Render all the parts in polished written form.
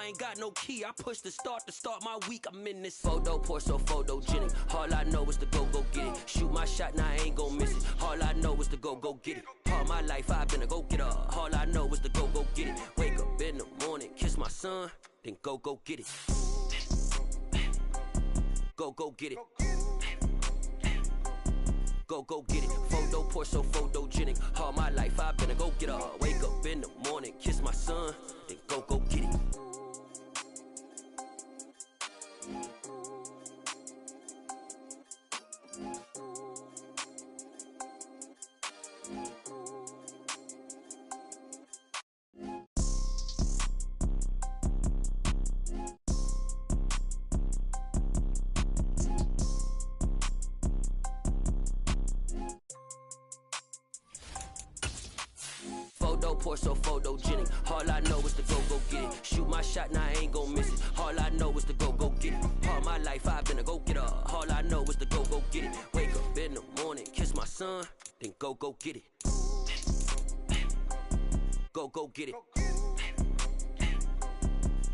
I ain't got no key. I push the start to start my week. I'm in this photo pour so photogenic. All I know is to go get it. Shoot my shot, now I ain't gon' miss it. All I know is to go get it. All my life I've been a go-getter. All I know is to go get it. Wake up in the morning, kiss my son, then go get it. Go get it. Go get it. Photo pour so photogenic. All my life I've been a go-getter. Wake up in the morning, kiss my son, then go get it. Pour so photogenic. All I know is to go get it. Shoot my shot, now I ain't gon' miss it. All I know is to go get it. All my life I've been a go-getter. All I know is to go get it. Wake up in the morning, kiss my son, then go get it. Go get it.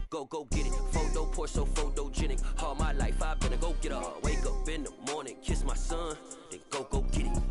Go get it. Photo pour so photogenic. All my life I've been a go-getter. Wake up in the morning, kiss my son, then go get it.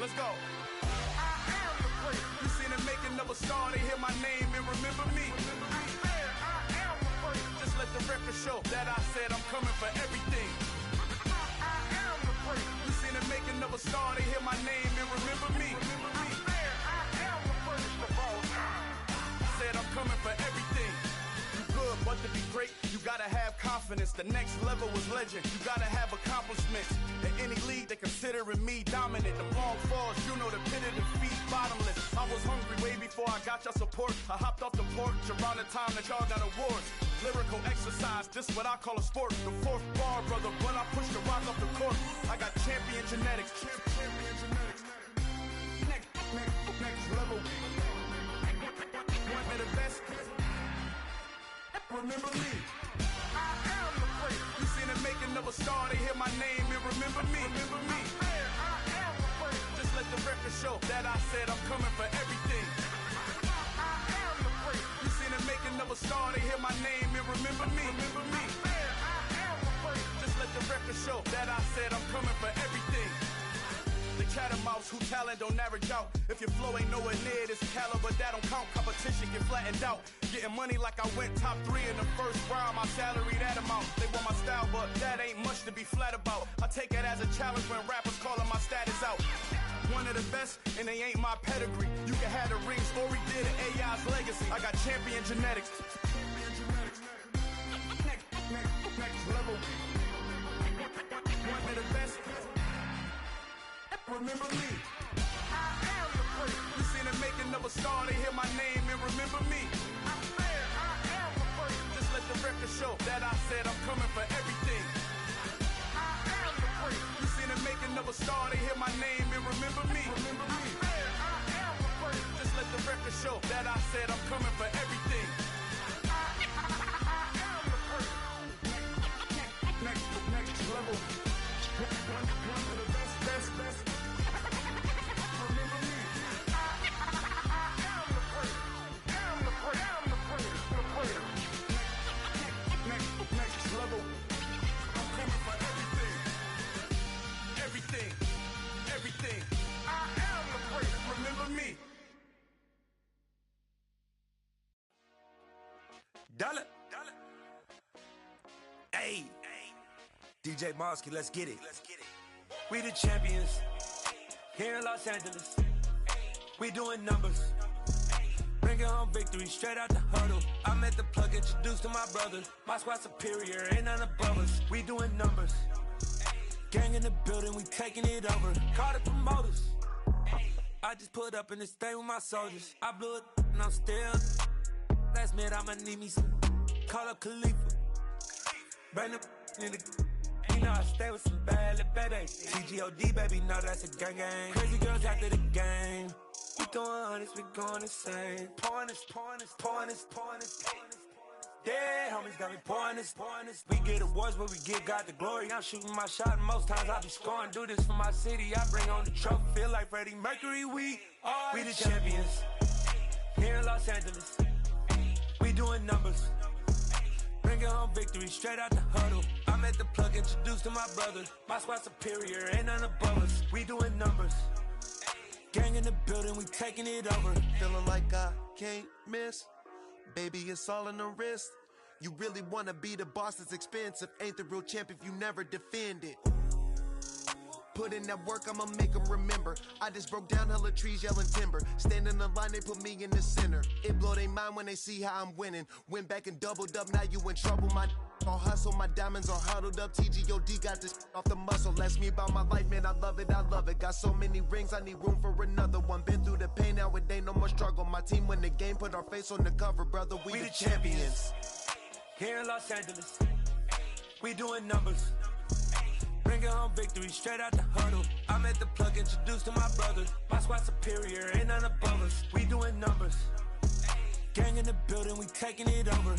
Let's go. I am the first. You seen the making of a star, they hear my name and remember me. I am the first. Just let the record show that I said I'm coming for everything. I am the first. You seen the making of a star, they hear my name and remember me. I am the first of all time. Said I'm coming for everything. Good, but to be great, you gotta have confidence. The next level was legend. You gotta have accomplishments. In any league, they considering me dominant. The long falls, you know the pit of defeat, bottomless. I was hungry way before I got your support. I hopped off the porch around the time that y'all got awards. Lyrical exercise, this what I call a sport. The fourth bar, brother, when I push the rock off the court. I got champion genetics. Champion genetics. Next level. One of the best. Remember me. I am the first. You seen the making of a star, they hear my name and remember me. I am the first. Just let the record show that I said I'm coming for everything. I am the first. You seen the making of a star, they hear my name and remember me. I am the first. Just let the record show that I said I'm coming for everything. The catamounts who talent don't average out. If your flow ain't nowhere near this caliber, that don't count. Competition get flattened out. Getting money like I went top 3 in the first round. My salary that amount. They want my style, but that ain't much to be flat about. I take it as a challenge when rappers calling my status out. One of the best, and they ain't my pedigree. You can have the rings, or he did an AI's legacy. I got champion genetics. Next level. One of the best. Remember me. I am the first. You seen the making of a star, they hear my name and remember me. I am the first. Just let the record show that I said I'm coming for everything. I am the first. You seen the making of a star, they hear my name and remember me. I am the first. Just let the record show that I said I'm coming for everything. I am the first. Next level. One of the best. Remember me. I am the first. Next level. I'm coming for everything. I am the first. Remember me. Dollar. Hey. DJ Mosky, let's get it. We the champions here in Los Angeles. We doing numbers. Bringing home victory straight out the huddle. I met the plug, introduced to my brother. My squad superior, ain't none above us. We doing numbers. Gang in the building, we taking it over. Call the promoters. I just put up in this thing with my soldiers. I blew it and I'm still. Last minute I'ma need me some. Call up Khalifa. Bring the in the. You know I stay with some bad little baby. TGOD, baby, know that's a gang gang. Crazy girls after the game. We throwing hundreds, we going insane. Pouring this. Yeah, homies got me pouring this. We get awards, but we give God the glory. I'm shooting my shot, and most times I be scoring. Do this for my city, I bring on the trophy. Feel like Freddie Mercury, we the champions. Here in Los Angeles, we doing numbers. Bringing home victory straight out the huddle. I'm at the plug, introduced to my brother. My squad superior, ain't none above us. We doing numbers. Gang in the building, we taking it over. Feeling like I can't miss. Baby, it's all in the wrist. You really wanna be the boss, it's expensive. Ain't the real champ if you never defend it. Put in that work, I'ma make them remember. I just broke down hella trees, yelling timber. Stand in the line, they put me in the center. It blow their mind when they see how I'm winning. Went back and doubled up, now you in trouble. My all hustle, my diamonds are huddled up. TGOD got this off the muscle. Ask me about my life, man, I love it. Got so many rings, I need room for another one. Been through the pain, now it ain't no more struggle. My team win the game, put our face on the cover, brother. We the champions. Here in Los Angeles, we doing numbers. Bringing home victory straight out the huddle. I'm at the plug, introduced to my brother. My squad superior, ain't none above us. We doing numbers. Gang in the building, we taking it over.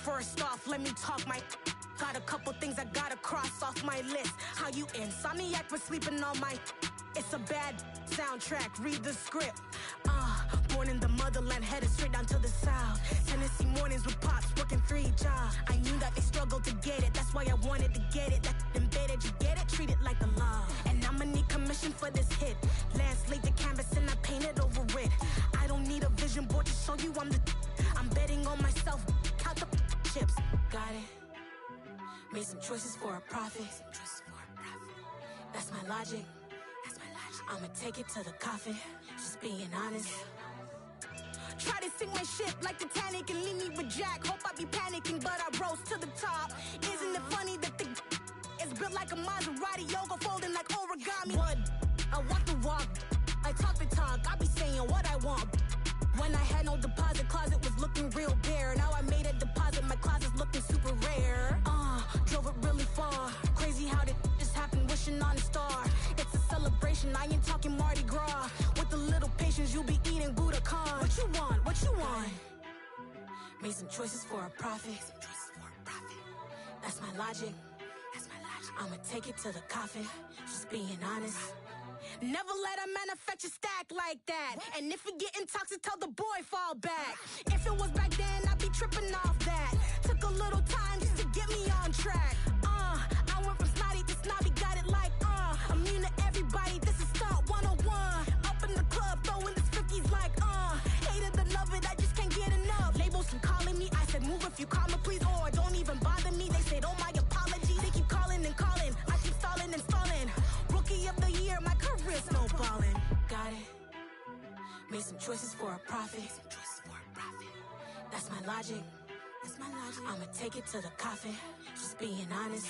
First off, let me talk my. Got a couple things I gotta cross off my list. How you insomniac for sleeping on my. It's a bad soundtrack, read the script. Born in the motherland, headed straight down to the south. Tennessee mornings with pops, working 3 jobs. I knew that they struggled to get it, that's why I wanted to get it. That embedded, you get it, treat it like a law. And I'ma need commission for this hit. Last laid the canvas and I painted over it. I don't need a vision board to show you I'm the. I'm betting on myself, count the chips. Got it, Made some choices for a profit. That's my logic. I'ma take it to the coffin. Just being honest. Try to sink my ship like Titanic and leave me with Jack. Hope I be panicking, but I rose to the top. Isn't it funny that the is built like a Maserati, yoga folding like origami? What? I walk the walk, I talk the talk. I be saying what I want. When I had no deposit, closet was looking real bare. Now I made a deposit, my closet's looking super rare. Drove it really far. Crazy how did just happen, wishing on a star. It's a celebration, I ain't talking Mardi Gras. With a little patience, you'll be eating Budokan. What you want? What you want? Made some choices for a profit. That's my logic. I'ma take it to the coffin. Just being honest. Never let a manufacture stack like that. And if it getting toxic, tell the boy fall back. If it was back then, I'd be tripping off that. Took a little time just to get me on track. I went from snotty to snobby, got it like immune to everybody, this is stunt 101. Up in the club, throwing this 50s like hate it or love it, I just can't get enough. Labels keep calling me, I said move if you call me please, or don't even bother me. They said oh my apologies, they keep calling and calling. I keep stalling and stalling. Rookie of the year, my career snowballing. Got it. Made some choices for a profit. That's my logic. I'ma take it to the coffin. Just being honest.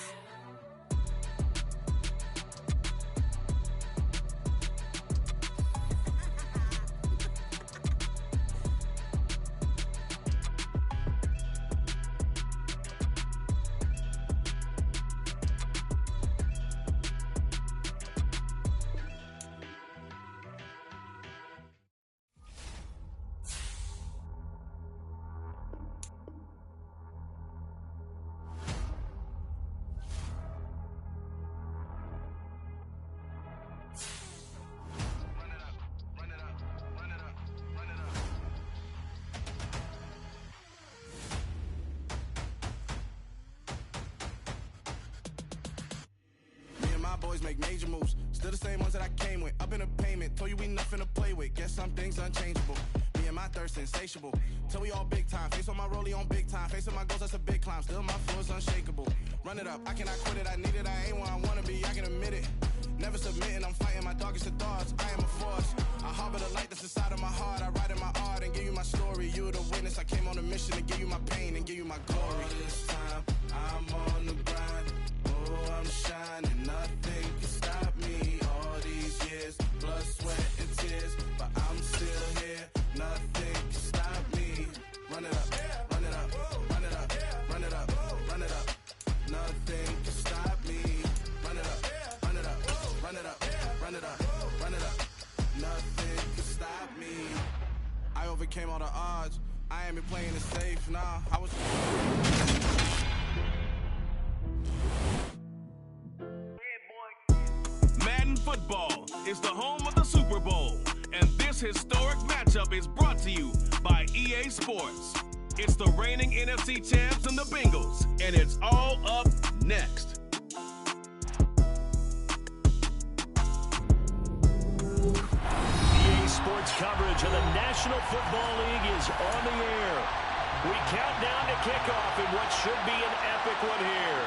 Boys make major moves, still the same ones that I came with. Up in the payment, told you we nothing to play with. Guess some things unchangeable. Me and my thirst insatiable. Till we all big time. Face on my rollie on big time. Facing my goals, that's a big climb. Still my flow is unshakable. Run it up, I cannot quit it. I need it, I ain't where I wanna be. I can admit it. Never submitting, I'm fighting my darkest of thoughts. I am a force. I harbor the light that's inside of my heart. I write in my art and give you my story. You're the witness. I came on a mission to give you my pain and give you my glory. All this time, I'm on the grind. Oh, I'm shining. Nothing can stop me. All these years, blood, sweat, and tears. But I'm still here. Nothing can stop me. Run it up, run it up, run it up, run it up, run it up. Nothing can stop me. Run it up, run it up, run it up, run it up, run it up. Nothing can stop me. I overcame all the odds. I ain't been playing it safe, nah. I was. Madden Football is the home of the Super Bowl, and this historic matchup is brought to you by EA Sports. It's the reigning NFC champs and the Bengals, and it's all up next. EA Sports coverage of the National Football League is on the air. We count down to kickoff in what should be an epic one here,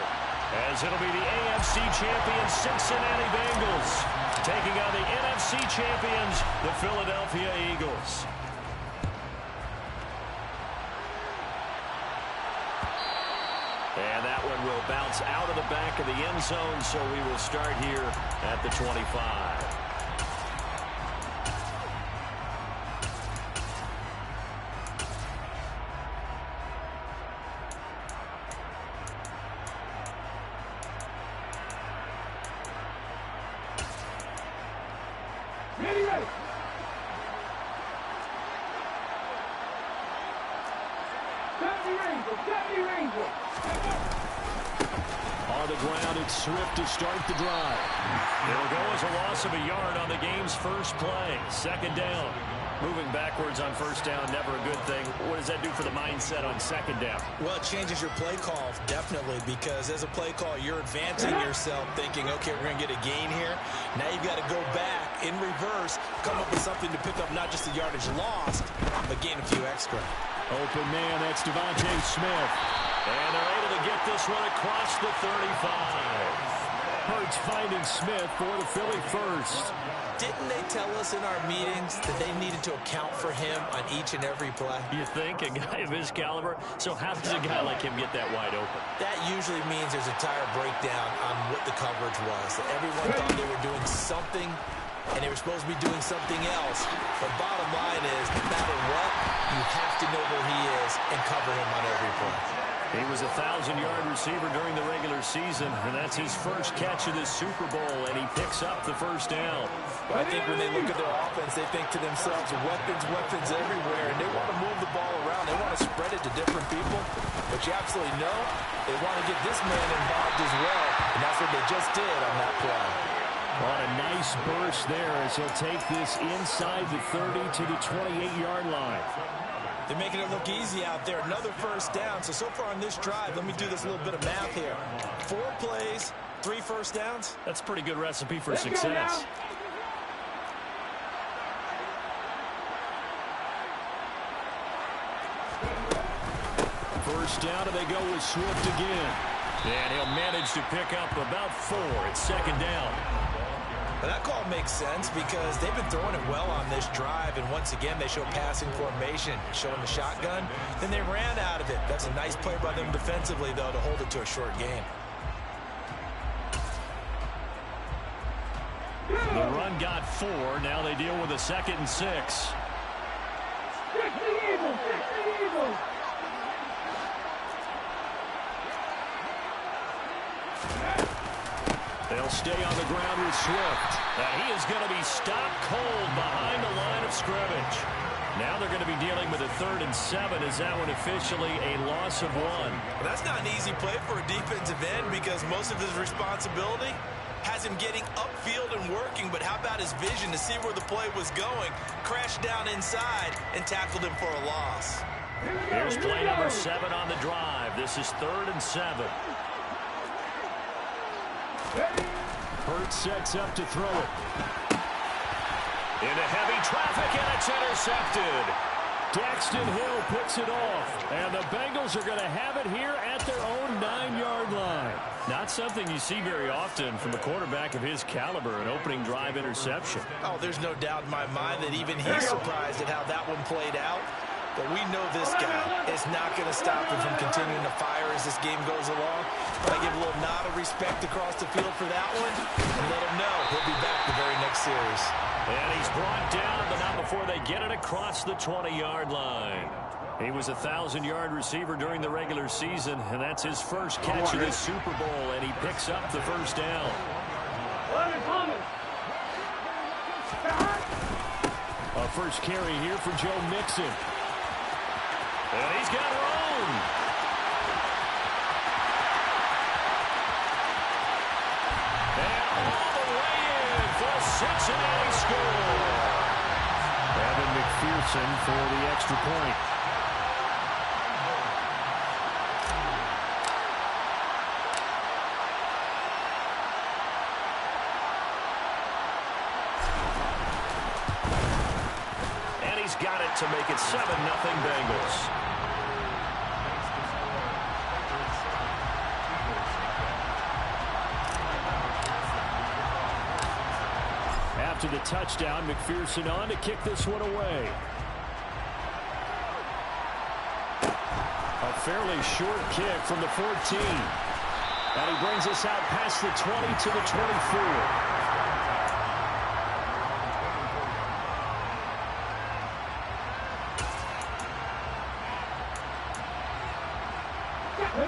as it'll be the AFC champions Cincinnati Bengals taking on the NFC champions, the Philadelphia Eagles. And that one will bounce out of the back of the end zone, so we will start here at the 25. On the ground, it's Swift to start the drive. It'll go as a loss of a yard on the game's first play. Second down. Moving backwards on first down, never a good thing. What does that do for the mindset on second down? Well, it changes your play call, definitely, because as a play call, you're advancing yourself thinking, okay, we're going to get a gain here. Now you've got to go back in reverse, come up with something to pick up not just the yardage lost, but gain a few extra. Open man, that's Devontae Smith. And they're able to get this one across the 35. Hurts finding Smith for the Philly first. Didn't they tell us in our meetings that they needed to account for him on each and every play? You think? A guy of his caliber? So how does a guy like him get that wide open? That usually means there's a tire breakdown on what the coverage was. That everyone thought they were doing something, and they were supposed to be doing something else. But bottom line is, no matter what, you have to know where he is and cover him on every play. He was a 1,000-yard receiver during the regular season, and that's his first catch of this Super Bowl, and he picks up the first down. Well, I think when they look at their offense, they think to themselves, weapons everywhere, and they want to move the ball around. They want to spread it to different people, but you absolutely know they want to get this man involved as well, and that's what they just did on that play. On a nice burst there as he'll take this inside the 30 to the 28-yard line. They're making it look easy out there. Another first down. So far on this drive, let me do this little bit of math here. 4 plays, 3 first downs. That's a pretty good recipe for success. First down, and they go with Swift again. And he'll manage to pick up about 4. It's second down. Well, that call makes sense because they've been throwing it well on this drive, and once again they show passing formation, showing the shotgun. Then they ran out of it. That's a nice play by them defensively, though, to hold it to a short gain. The run got 4. Now they deal with a 2nd and 6. They'll stay on the ground with Swift. And he is going to be stopped cold behind the line of scrimmage. Now they're going to be dealing with a 3rd and 7. Is that one officially a loss of 1? Well, that's not an easy play for a defensive end because most of his responsibility has him getting upfield and working, but how about his vision to see where the play was going, crashed down inside, and tackled him for a loss. Here's play number 7 on the drive. This is 3rd and 7. Hurts sets up to throw it. Into heavy traffic, and it's intercepted. Daxton Hill picks it off, and the Bengals are going to have it here at their own 9-yard line. Not something you see very often from a quarterback of his caliber, an opening drive interception. Oh, there's no doubt in my mind that even he's surprised at how that one played out. But we know this guy is not going to stop him from continuing to fire as this game goes along. But I give a little nod of respect across the field for that one and let him know he'll be back the very next series. And he's brought down, but not before they get it across the 20-yard line. He was a 1,000-yard receiver during the regular season, and that's his first catch of the Super Bowl, and he picks up the first down. A first carry here for Joe Mixon. And he's got room. And all the way in for Cincinnati score. Evan McPherson for the extra point. And he's got it to make it 7-0 Bengals. After the touchdown, McPherson on to kick this one away. A fairly short kick from the 14. And he brings us out past the 20 to the 24.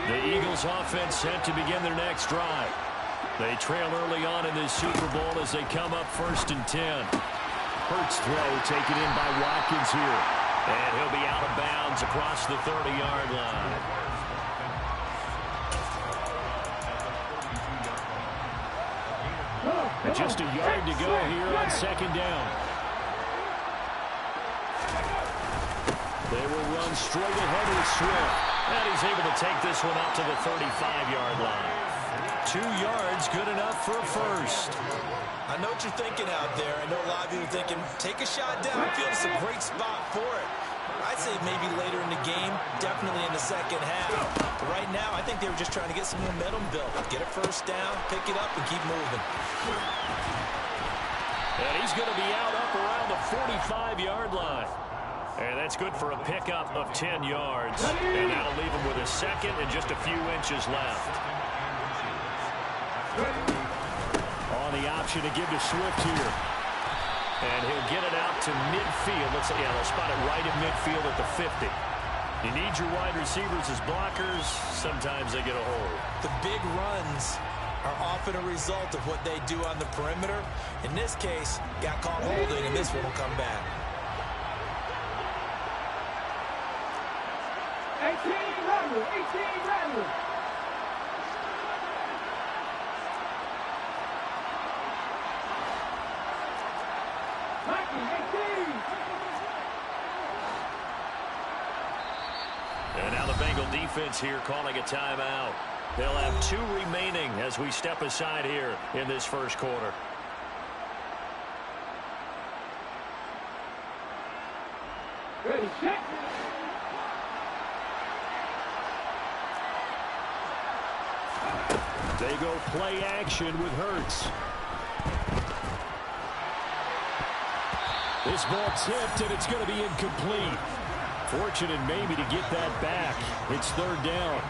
The Eagles offense set to begin their next drive. They trail early on in this Super Bowl as they come up 1st and 10. Hurts throw taken in by Watkins here. And he'll be out of bounds across the 30-yard line. And just a yard to go here on 2nd down. They will run straight ahead with Swift. And he's able to take this one up to the 35-yard line. 2 yards, good enough for a first. I know what you're thinking out there. I know a lot of you are thinking, take a shot downfield. It's a great spot for it. I'd say maybe later in the game, definitely in the second half. But right now, I think they were just trying to get some momentum built. Get a first down, pick it up, and keep moving. And he's going to be out up around the 45-yard line. And that's good for a pickup of 10 yards. And that'll leave him with a second and just a few inches left. On the option to give to Swift here. And he'll get it out to midfield. They'll spot it right at midfield at the 50. You need your wide receivers as blockers. Sometimes they get a hold. The big runs are often a result of what they do on the perimeter. In this case, got caught holding, and this one will come back. 18 Randall. And now the Bengal defense here calling a timeout. They'll have 2 remaining as we step aside here in this first quarter. Ready, set. They go play action with Hurts. This ball tipped, and it's going to be incomplete. Fortunate maybe to get that back. It's third down.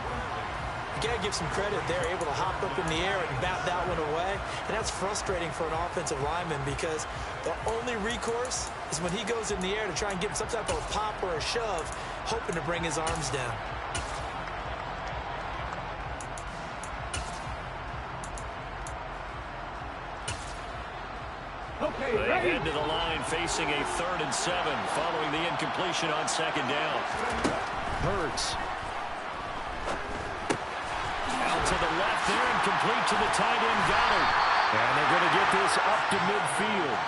You got to give some credit there, able to hop up in the air and bat that one away. And that's frustrating for an offensive lineman because the only recourse is when he goes in the air to try and get some type of pop or a shove, hoping to bring his arms down. Okay, they ready. head to the line facing a 3rd and 7 following the incompletion on second down. Hurts. Out to the left there and complete to the tight end Goddard. And they're going to get this up to midfield.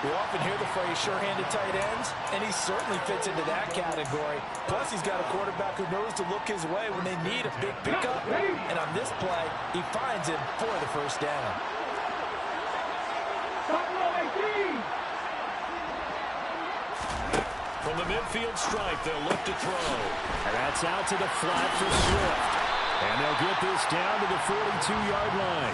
We often hear the phrase sure-handed tight ends, and he certainly fits into that category. Plus, he's got a quarterback who knows to look his way when they need a big pickup. And on this play, he finds him for the first down. From the midfield stripe, they'll look to throw. And that's out to the flat for Swift. And they'll get this down to the 42-yard line.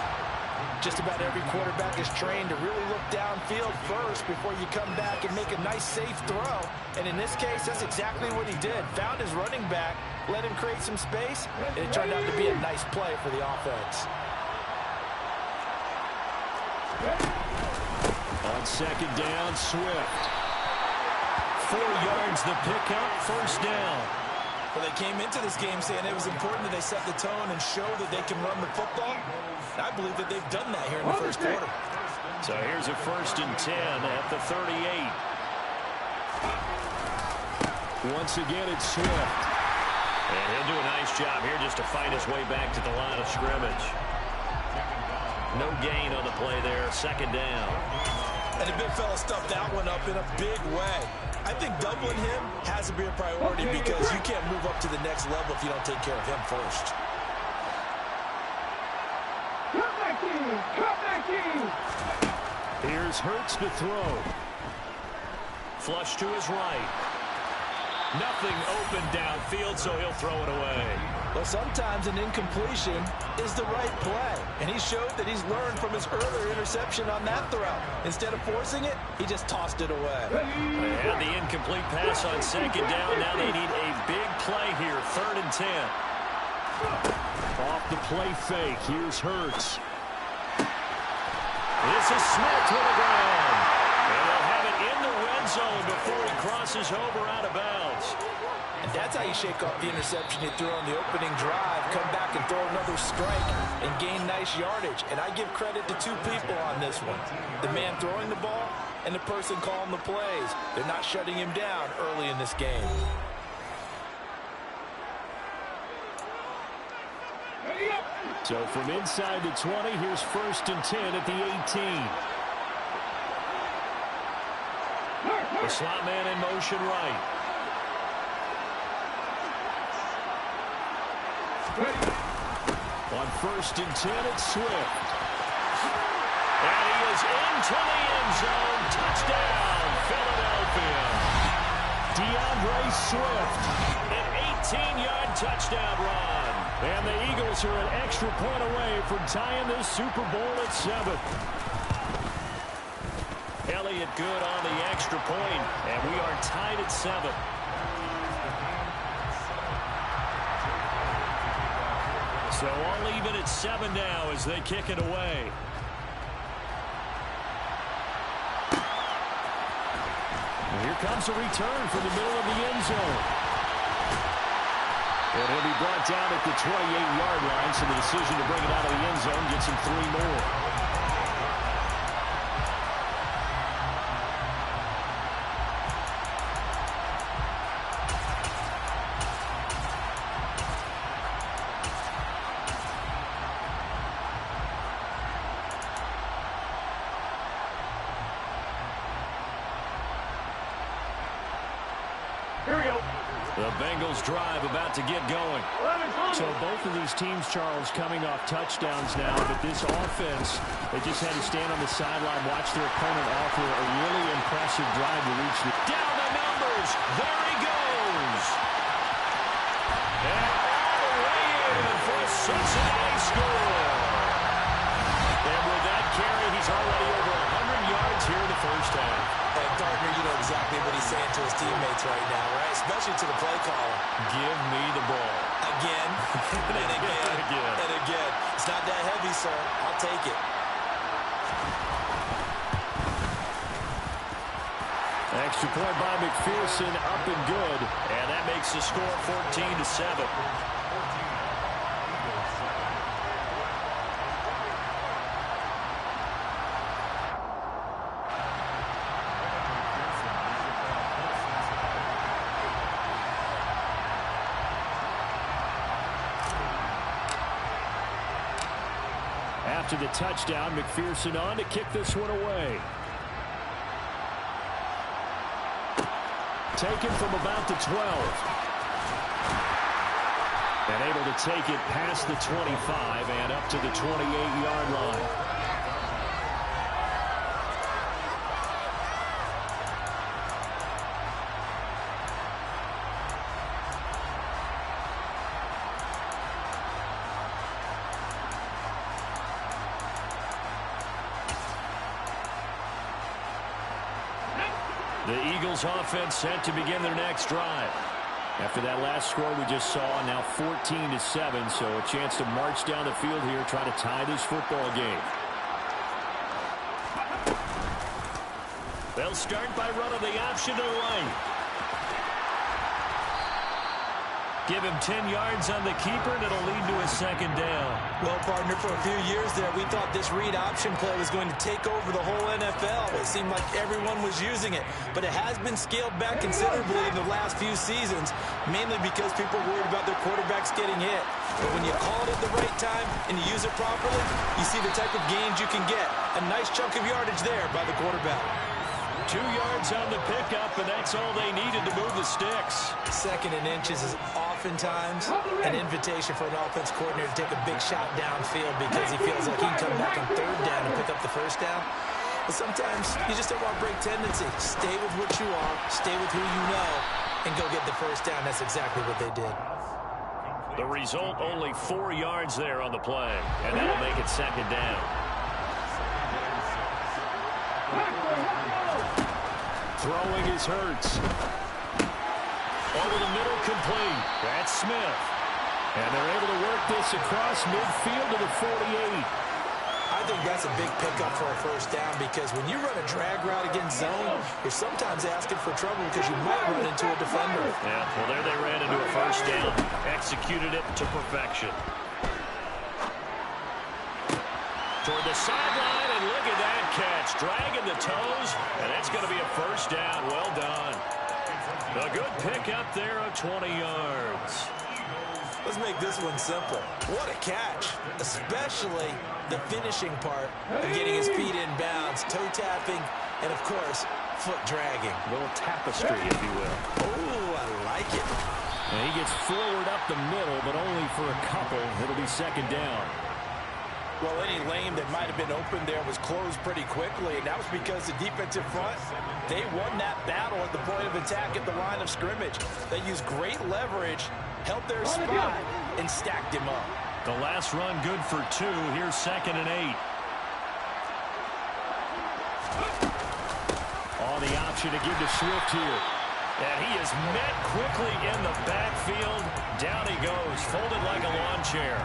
Just about every quarterback is trained to really look downfield first before you come back and make a nice, safe throw. And in this case, that's exactly what he did. Found his running back, let him create some space, and it turned out to be a nice play for the offense. On second down, Swift. 4 yards the pickup, first down. Well, they came into this game saying it was important that they set the tone and show that they can run the football. I believe that they've done that here in the first quarter. So here's a 1st and 10 at the 38. Once again, it's Swift. And he'll do a nice job here just to find his way back to the line of scrimmage. No gain on the play there, second down. And the big fella stuffed that one up in a big way. I think doubling him has to be a priority because you can't move up to the next level if you don't take care of him first. Come back in. Here's Hurts to throw. Flush to his right. Nothing open downfield, so he'll throw it away. Well, sometimes an incompletion is the right play, and he showed that he's learned from his earlier interception on that throw. Instead of forcing it, he just tossed it away. They had the incomplete pass on second down. Now they need a big play here, 3rd and 10. Off the play fake, here's Hurts. This is Smith to the ground. And they'll have it in the red zone before he crosses over out of bounds. And that's how you shake off the interception he threw on the opening drive, come back and throw another strike and gain nice yardage. And I give credit to 2 people on this one. The man throwing the ball and the person calling the plays. They're not shutting him down early in this game. So from inside the 20, here's 1st and 10 at the 18. The slot man in motion right. On 1st and 10, it's Swift. And he is into the end zone. Touchdown, Philadelphia. DeAndre Swift, an 18-yard touchdown run. And the Eagles are an extra point away from tying this Super Bowl at 7. Elliott good on the extra point, and we are tied at 7. So all even at 7 now as they kick it away. And here comes a return from the middle of the end zone. And he'll be brought down at the 28-yard line, so the decision to bring it out of the end zone gets him 3 more. The Bengals drive about to get going. So both of these teams, Charles, coming off touchdowns now, but this offense, they just had to stand on the sideline, watch their opponent offer a really impressive drive to reach the... Down the numbers. There he goes. And all the way in for a Cincinnati score. And with that carry, he's already over 100 yards here in the first half. And Gardner, you know exactly what he's saying to his teammates right now, right? Especially to the play caller. Give me the ball. Again, and again, and again. It's not that heavy, sir. I'll take it. Extra point by McPherson, up and good. And that makes the score 14-7. After the touchdown, McPherson on to kick this one away. Taken from about the 12. And able to take it past the 25 and up to the 28-yard line. The Eagles offense set to begin their next drive. After that last score we just saw, now 14-7, so a chance to march down the field here, try to tie this football game. They'll start by running the option to the right. Give him 10 yards on the keeper, and it'll lead to a second down. Well, partner, for a few years there, we thought this read option play was going to take over the whole NFL. It seemed like everyone was using it, but it has been scaled back considerably in the last few seasons, mainly because people are worried about their quarterbacks getting hit. But when you call it at the right time and you use it properly, you see the type of gains you can get. A nice chunk of yardage there by the quarterback. 2 yards on the pickup, and that's all they needed to move the sticks. Second and inches is oftentimes an invitation for an offense coordinator to take a big shot downfield because he feels like he can come back on third down and pick up the first down. But sometimes you just don't want to break tendency. Stay with what you are, stay with who you know, and go get the first down. That's exactly what they did. The result, only 4 yards there on the play, and that'll make it second down. Throwing is Hurts. Over the middle, complete. That's Smith. And they're able to work this across midfield to the 48. I think that's a big pickup for a first down because when you run a drag route against zone, you're sometimes asking for trouble because you might run into a defender. Yeah, well, there they ran into a first down, executed it to perfection. Toward the sideline, and look at that catch. Dragging the toes, and that's going to be a first down. Well done. A good pickup there of 20 yards. Let's make this one simple. What a catch, especially the finishing part of getting his feet in bounds, toe tapping, and, of course, foot dragging. A little tapestry, if you will. Oh, I like it. And he gets forward up the middle, but only for a couple. It'll be second down. Well, any lane that might have been open there was closed pretty quickly, and that was because the defensive front, they won that battle at the point of attack at the line of scrimmage. They used great leverage, held their spot, and stacked him up. The last run good for 2. Here's 2nd and 8. On the option to give to Swift here. And he is met quickly in the backfield. Down he goes, folded like a lawn chair.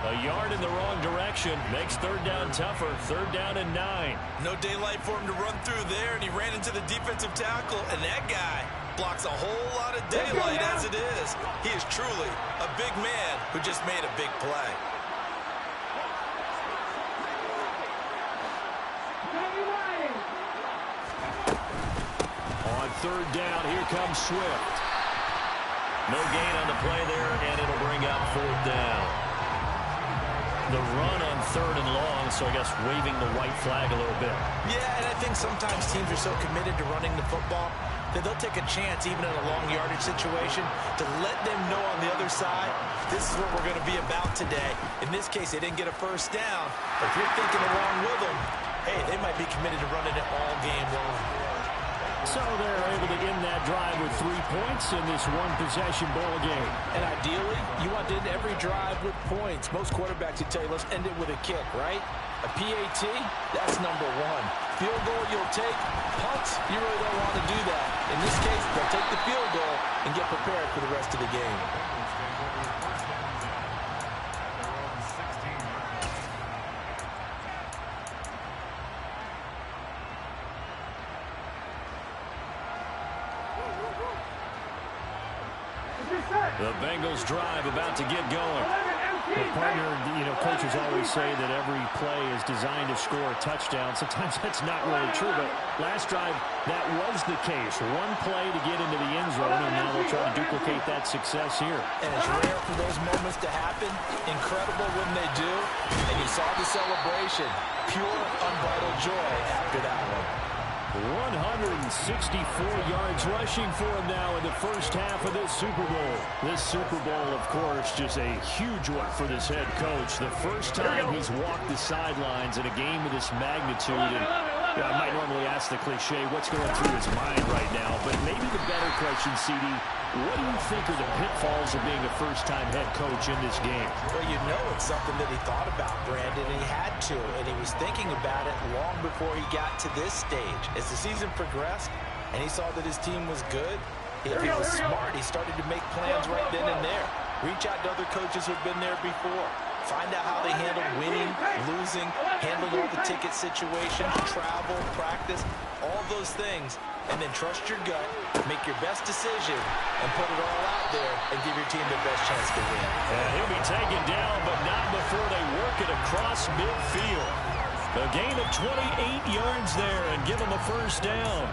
A yard in the wrong direction makes 3rd down tougher. 3rd down and 9. No daylight for him to run through there, and he ran into the defensive tackle, and that guy blocks a whole lot of daylight as it is. He is truly a big man who just made a big play. On 3rd down, here comes Swift. No gain on the play there, and it'll bring up 4th down. The run on 3rd and long, so I guess waving the white flag a little bit. Yeah, and I think sometimes teams are so committed to running the football that they'll take a chance, even in a long yardage situation, to let them know on the other side, this is what we're going to be about today. In this case, they didn't get a 1st down, but if you're thinking along with them, hey, they might be committed to running it all game long. So they're able to end that drive with 3 points in this one-possession ball game. And ideally, you want to end every drive with points. Most quarterbacks would tell you, let's end it with a kick, right? A PAT, that's number 1. Field goal you'll take. Punts, you really don't want to do that. In this case, they'll take the field goal and get prepared for the rest of the game. The Bengals drive about to get going. The partner, coaches always say that every play is designed to score a touchdown. Sometimes that's not really true, but last drive, that was the case. One play to get into the end zone, and now they'll try to duplicate that success here. And it's rare for those moments to happen. Incredible when they do. And you saw the celebration. Pure, unbridled joy after that one. 164 yards rushing for him now in the first half of this Super Bowl. This Super Bowl, of course, just a huge one for this head coach. The first time he's walked the sidelines in a game of this magnitude. And I might normally ask the cliche, what's going through his mind right now? But maybe the better question, CD, what do you think are the pitfalls of being a first-time head coach in this game? Well, it's something that he thought about, Brandon, and he had to, and he was thinking about it long before he got to this stage. As the season progressed and he saw that his team was good, if he was smart, he started to make plans right then and there. Reach out to other coaches who've been there before. Find out how they handle winning, losing, handling all the ticket situations, travel, practice, all those things. And then trust your gut, make your best decision, and put it all out there and give your team the best chance to win. And he'll be taken down, but not before they work it across midfield. A gain of 28 yards there and give him a 1st down.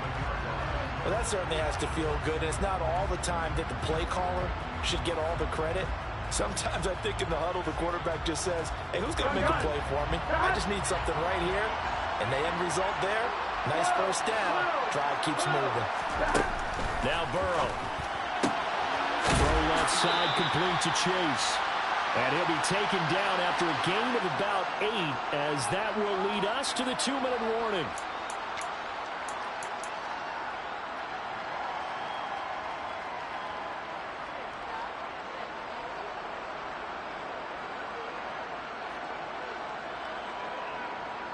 Well, that certainly has to feel good. And it's not all the time that the play caller should get all the credit. Sometimes I think in the huddle, the quarterback just says, hey, who's going to make a play for me? I just need something right here. And the end result there, nice 1st down. Drive keeps moving. Now Burrow. Throw left side complete to Chase. And he'll be taken down after a gain of about 8, as that will lead us to the 2-minute warning.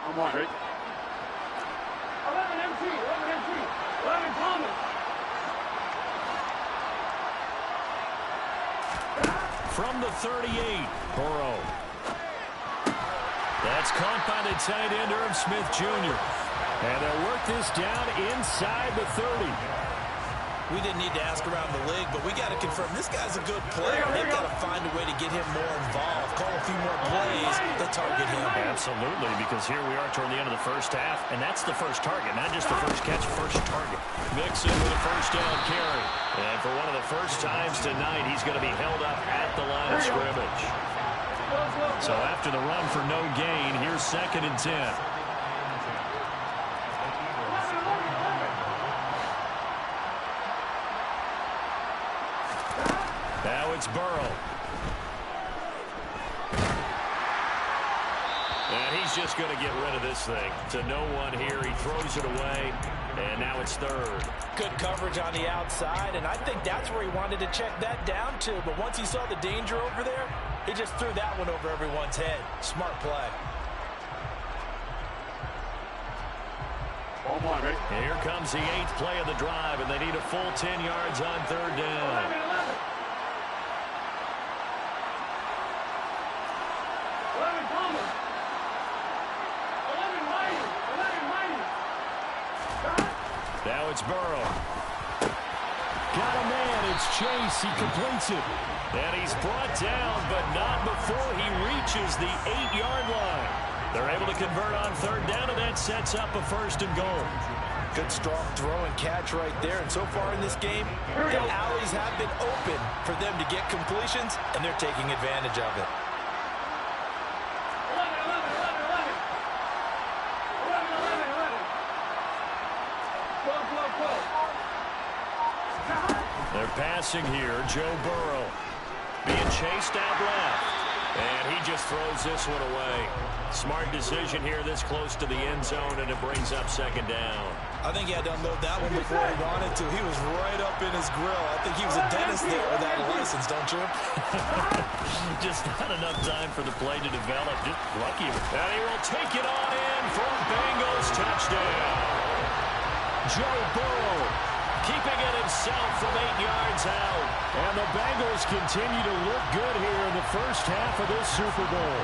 I'm on it. 11 MT, 11 Thomas. From the 38, Burrow. That's caught by the tight end, Irv Smith Jr. And they'll work this down inside the 30. We didn't need to ask around the league, but we got to confirm this guy's a good player. They've got to find a way to get him more involved, call a few more plays that target him. Absolutely, because here we are toward the end of the first half, and that's the first target, not just the first catch, first target. Mixon with a 1st down carry. And for one of the first times tonight, he's going to be held up at the line of scrimmage. So after the run for no gain, here's 2nd and 10. Now it's Burrow. he's just going to get rid of this thing. To no one here. He throws it away, and now it's third. Good coverage on the outside, and I think that's where he wanted to check that down to. But once he saw the danger over there, he just threw that one over everyone's head. Smart play. And here comes the 8th play of the drive, and they need a full 10 yards on third down. 11 Thomas. 11 Mighty. 11 Mighty. Now it's Burrow. Got a man. It's Chase. He completes it. And he's brought down, but not before he reaches the 8-yard line. They're able to convert on third down, and that sets up a 1st and goal. Good strong throw and catch right there. And so far in this game, the alleys have been open for them to get completions, and they're taking advantage of it. 11. They're passing here. Joe Burrow being chased out left. And he just throws this one away. Smart decision here this close to the end zone, and it brings up 2nd down. I think he had to unload that one before he wanted to. He was right up in his grill. I think he was a dentist there without a license, don't you? Just not enough time for the play to develop. Just lucky. And he will take it on in for a Bengals touchdown. Joe Burrow keeping it himself from 8 yards out. And the Bengals continue to look good here in the first half of this Super Bowl.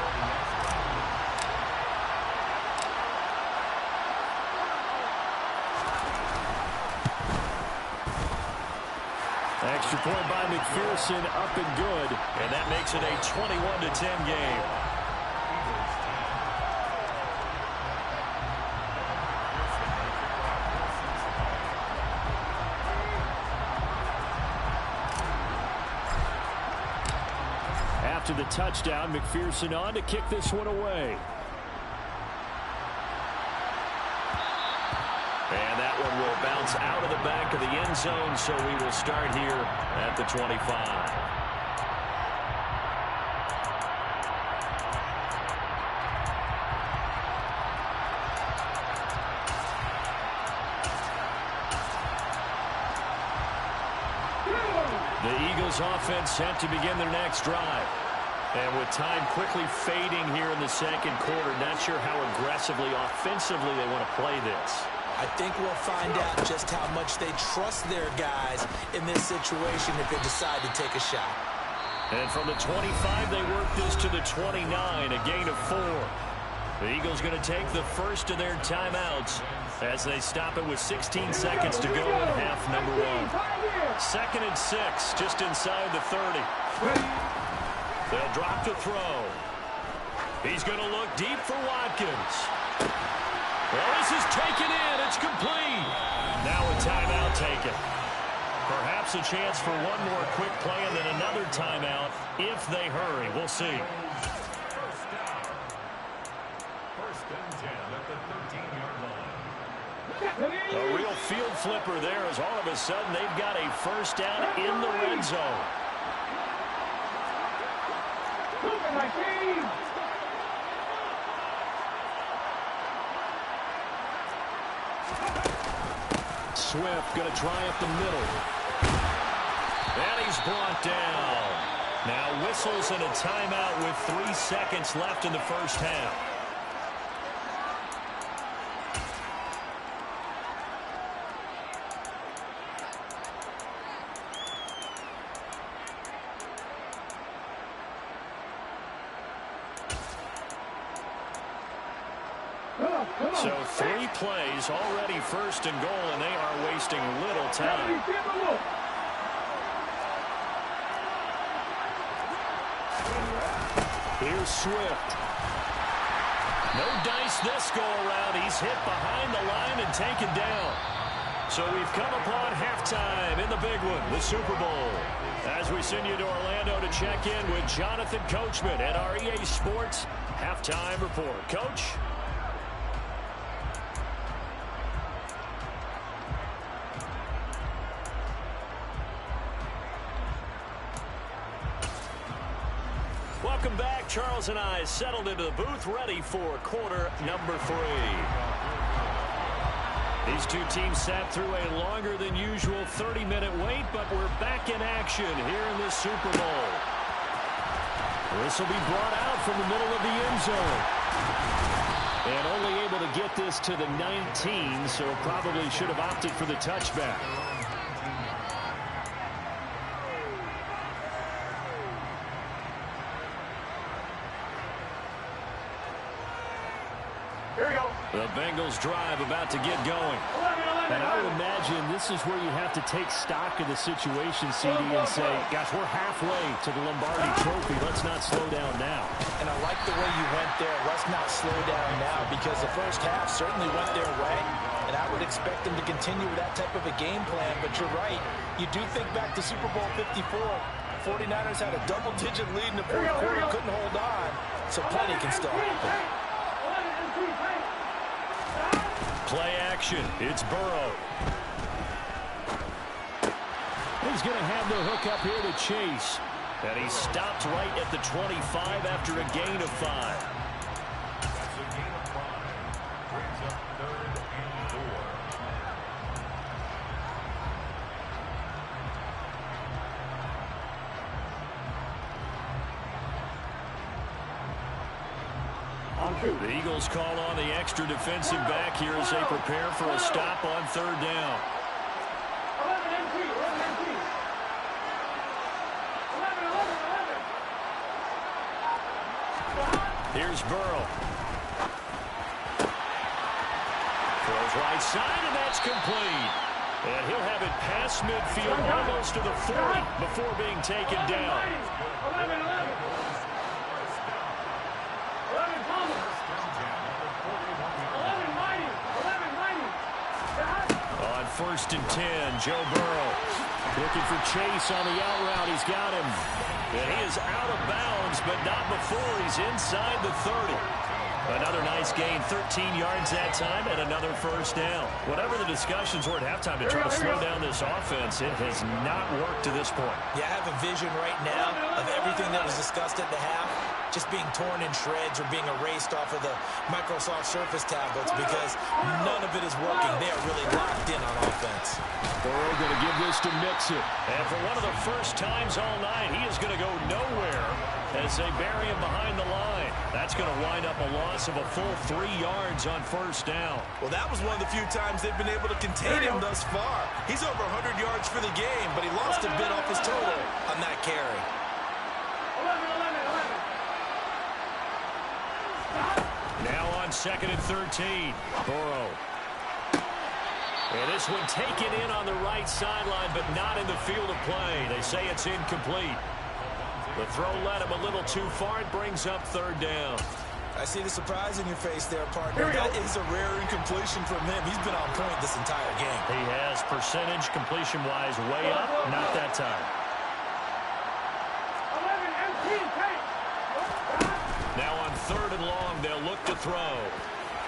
Extra point by McPherson, up and good. And that makes it a 21-10 game. After the touchdown, McPherson on to kick this one away. And that one will bounce out of the back of the end zone, so we will start here at the 25. The Eagles offense set to begin their next drive. And with time quickly fading here in the second quarter, not sure how aggressively, offensively they want to play this. I think we'll find out just how much they trust their guys in this situation if they decide to take a shot. And from the 25, they work this to the 29, a gain of 4. The Eagles going to take the first of their timeouts as they stop it with 16 seconds to go in half number 1. 2nd and 6, just inside the 30. They'll drop the throw. He's going to look deep for Watkins. Well, this is taken in. It's complete. Now a timeout taken. Perhaps a chance for one more quick play and then another timeout if they hurry. We'll see. First and 10 at the 13-yard line. A real field flipper there as all of a sudden they've got a first down in the red zone. Swift going to try up the middle. And he's brought down. Now whistles and a timeout with 3 seconds left in the first half. So 3 plays, already first and goal, and they are wasting little time. Here's Swift. No dice this go around. He's hit behind the line and taken down. So we've come upon halftime in the big one, the Super Bowl. As we send you to Orlando to check in with Jonathan Coachman at our EA Sports Halftime Report. Coach? Welcome back. Charles Calls and eyes settled into the booth, ready for quarter number 3. These two teams sat through a longer than usual 30-minute wait, but we're back in action here in this Super Bowl. This will be brought out from the middle of the end zone. And only able to get this to the 19, so probably should have opted for the touchback. The Bengals drive about to get going. And I would imagine this is where you have to take stock of the situation, CD, and say, gosh, we're halfway to the Lombardi Trophy. Let's not slow down now. And I like the way you went there. Let's not slow down now, because the first half certainly went their way. And I would expect them to continue with that type of a game plan. But you're right. You do think back to Super Bowl 54. 49ers had a double-digit lead in the fourth quarter, couldn't hold on. So plenty can still happen. Play action. It's Burrow. He's going to have the hook up here to Chase. And he stopped right at the 25 after a gain of 5. The Eagles call on the extra defensive back here as they prepare for a stop on third down. Here's Burrow. Throws right side, and that's complete. And he'll have it past midfield, almost to the 40 before being taken down. First and 10, Joe Burrow looking for Chase on the out route. He's got him. And he is out of bounds, but not before he's inside the 30. Another nice gain, 13 yards that time, and another first down. Whatever the discussions were at halftime to try to slow down this offense, it has not worked to this point. Yeah, I have a vision right now of everything that was discussed at the half just being torn in shreds or being erased off of the Microsoft Surface tablets, because none of it is working. They are really locked in on offense. Burrow going to give this to Mixon. And for one of the first times all night, he is going to go nowhere as they bury him behind the line. That's going to wind up a loss of a full 3 yards on first down. Well, that was one of the few times they've been able to contain him thus far. He's over 100 yards for the game, but he lost a bit off his total on that carry. Now on second and 13, Burrow. And this one taken in on the right sideline, but not in the field of play. They say it's incomplete. The throw led him a little too far. It brings up third down. I see the surprise in your face there, partner. That is a rare incompletion from him. He's been on point this entire game. He has percentage completion-wise way up. Not that time. Now on third and long, they'll look to throw.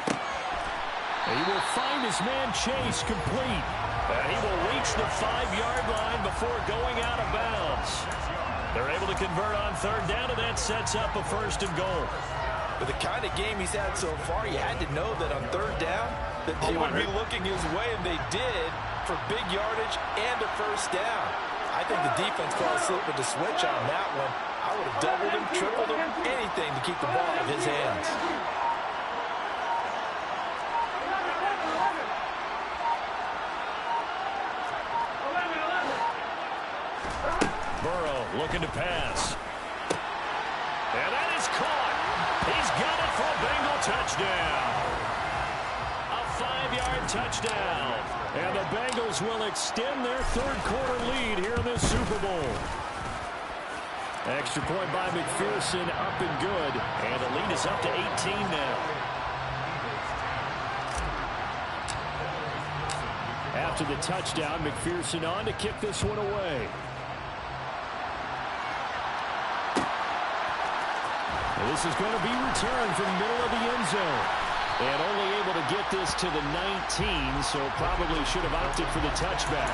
He will find his man Chase complete. And he will reach the 5-yard line before going out of bounds. They're able to convert on third down, and that sets up a first and goal. With the kind of game he's had so far, you had to know that on third down that they would be looking his way, and they did, for big yardage and a first down. I think the defense fell asleep with the switch on that one. I would have doubled him, tripled him, anything to keep the ball out of his hands. Burrow looking to pass. And that is caught. He's got it for a Bengal touchdown. A 5-yard touchdown. And the Bengals will extend their third quarter lead here in this Super Bowl. Extra point by McPherson, up and good. And the lead is up to 18 now. After the touchdown, McPherson on to kick this one away. And this is going to be returned from the middle of the end zone. And only able to get this to the 19, so probably should have opted for the touchback.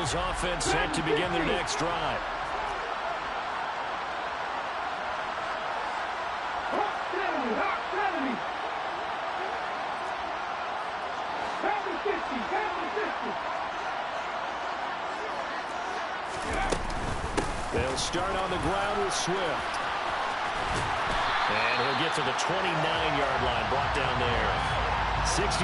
Eagles offense set to begin their next drive. They'll start on the ground with Swift. And he'll get to the 29-yard line, brought down there. 67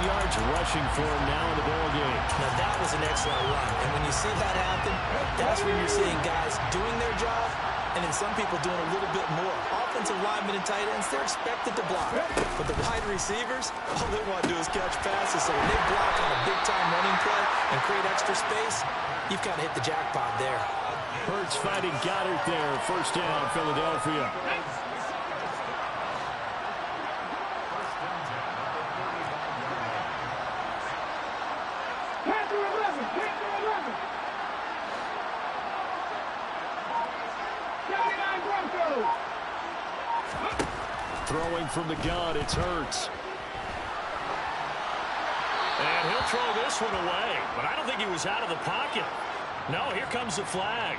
yards rushing for him now in the ball game. Now that was an excellent run. And when you see that happen, that's when you're seeing guys doing their job and then some people doing a little bit more. Offensive linemen and tight ends, they're expected to block. But the wide receivers, all they want to do is catch passes. So when they block on a big-time running play and create extra space, you've kind of hit the jackpot there. Hurts finding Goddard there. First down, Philadelphia. Throwing from the gun, it's Hurts. And he'll throw this one away, but I don't think he was out of the pocket. No, here comes the flag.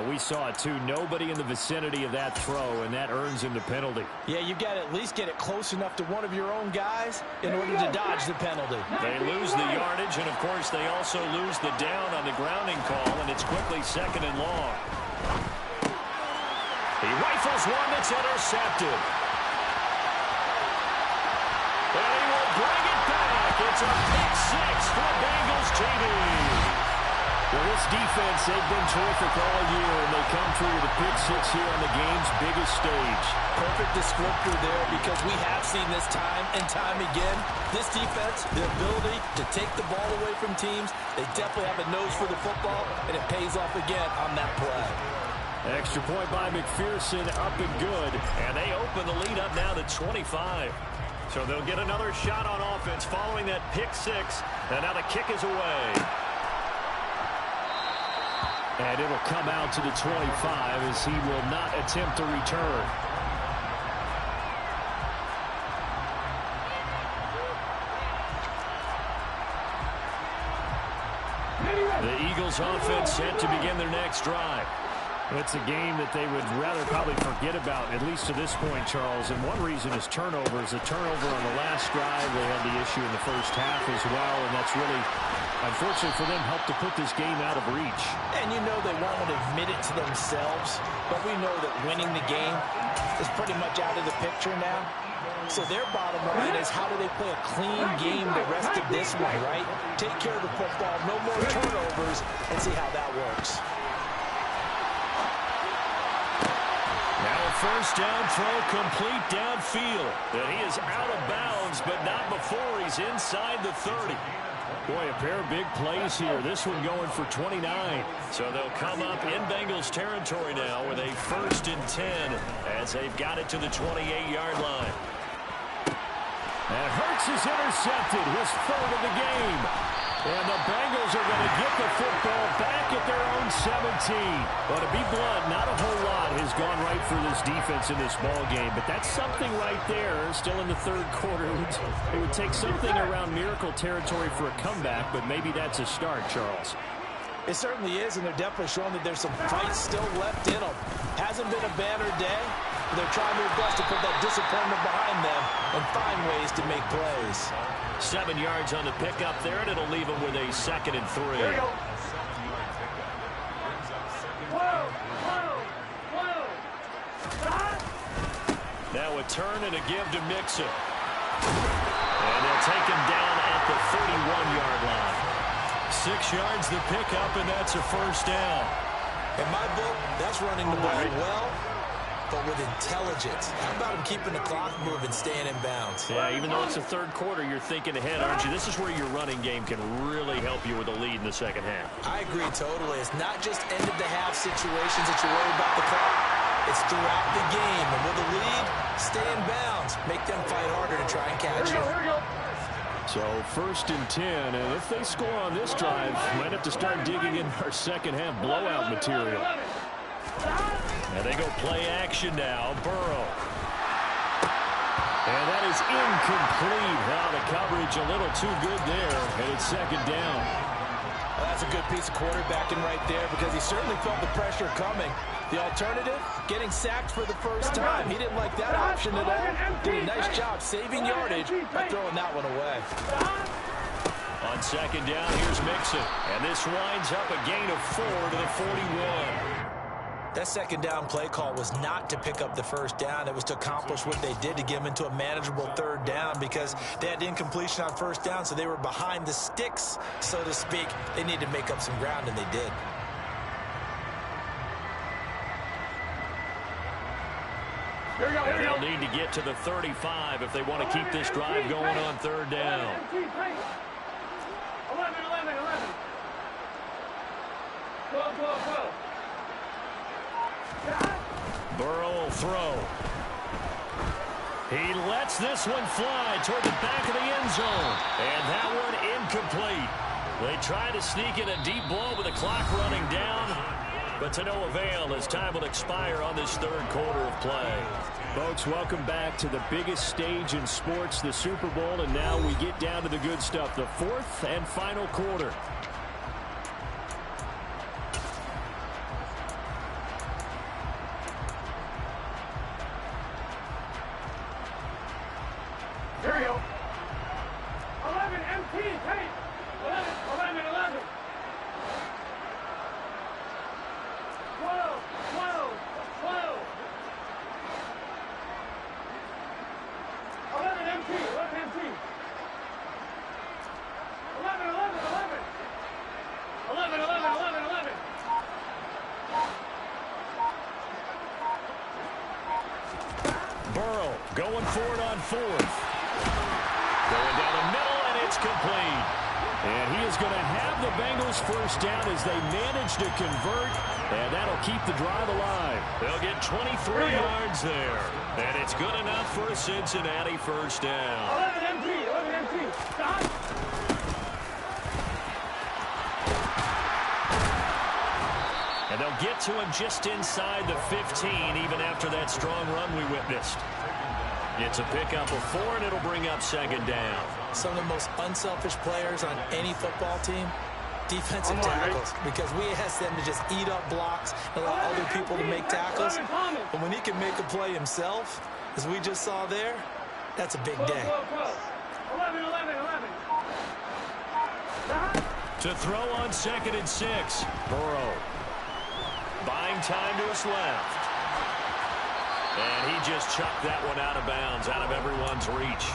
We saw it too. Nobody in the vicinity of that throw, and that earns him the penalty. Yeah, you've got to at least get it close enough to one of your own guys in order to dodge the penalty. They lose the yardage, and of course they also lose the down on the grounding call, and it's quickly second and long. He rifles one that's intercepted. And he will bring it back. It's a pick six for Bengals TD. Well, this defense, they've been terrific all year, and they come through with a pick six here on the game's biggest stage. Perfect descriptor there, because we have seen this time and time again. This defense, their ability to take the ball away from teams, they definitely have a nose for the football, and it pays off again on that play. Extra point by McPherson, up and good. And they open the lead up now to 25. So they'll get another shot on offense following that pick six. And now the kick is away. And it'll come out to the 25 as he will not attempt to return. The Eagles offense set to begin their next drive. It's a game that they would rather probably forget about, at least to this point, Charles. And one reason is turnovers. The turnover on the last drive, they had the issue in the first half as well, and that's really, unfortunately for them, helped to put this game out of reach. And you know they won't admit it to themselves, but we know that winning the game is pretty much out of the picture now. So their bottom line is, how do they play a clean game the rest of this one, right? Take care of the football, no more turnovers, and see how that works. Now a first down throw complete downfield. And he is out of bounds, but not before he's inside the 30. Boy, a pair of big plays here. This one going for 29. So they'll come up in Bengals territory now with a 1st and 10 as they've got it to the 28-yard line. And Hurts is intercepted, his 3rd of the game. And the Bengals are going to get the football back at their own 17. But to be blunt, not a whole lot has gone right for this defense in this ball game. But that's something right there. Still in the 3rd quarter. It would take something around miracle territory for a comeback, but maybe that's a start, Charles. It certainly is, and they're definitely showing that there's some fight still left in them. Hasn't been a banner day. They're trying their best to put that disappointment behind them and find ways to make plays. 7 yards on the pickup there, and it'll leave them with a 2nd and 3. Here we go. Now a turn and a give to Mixon. And they'll take him down at the 31-yard line. 6 yards the pickup, and that's a first down. In my book, that's running the ball well, but with intelligence. How about him keeping the clock moving, staying in bounds? Yeah, even though it's the 3rd quarter, you're thinking ahead, aren't you? This is where your running game can really help you with a lead in the 2nd half. I agree totally. It's not just end-of-the-half situations that you worry about the clock. It's throughout the game. And with a lead, stay in bounds. Make them fight harder to try and catch you. So 1st and 10, and if they score on this drive, might have to start digging in our 2nd half blowout material. And they go play action now. Burrow. And that is incomplete. Now the coverage a little too good there, and it's 2nd down. Well, that's a good piece of quarterbacking right there because he certainly felt the pressure coming. The alternative, getting sacked for the first time. He didn't like that option at all. Did a nice job saving yardage by throwing that one away. On second down, here's Mixon. And this winds up a gain of 4 to the 41. That second down play call was not to pick up the first down. It was to accomplish what they did to get them into a manageable third down because they had incompletion on first down, so they were behind the sticks, so to speak. They needed to make up some ground, and they did. They'll need to get to the 35 if they want to keep this drive going on third down. 11. 12. Burrow will throw. He lets this one fly toward the back of the end zone. And that one incomplete. They try to sneak in a deep ball with the clock running down, but to no avail as time will expire on this third quarter of play. Folks, welcome back to the biggest stage in sports, the Super Bowl, and now we get down to the good stuff, the fourth and final quarter. Here we go. 11 MT, hey! 11. 12. 11 MT. 11. Burrow going for it on fourth. Going down the middle, and it's complete. And he is going to have the Bengals first down as they manage to convert, and that'll keep the drive alive. They'll get 23 yards there, and it's good enough for a Cincinnati first down. 11 MT. Stop. And they'll get to him just inside the 15, even after that strong run we witnessed. It's a pickup of 4, and it'll bring up second down. Some of the most unselfish players on any football team, defensive tackles, because we ask them to just eat up blocks and allow other people to make tackles. But when he can make a play himself, as we just saw there, that's a big day. 11. To throw on 2nd and 6. Burrow buying time to his left. And he just chucked that one out of bounds, out of everyone's reach.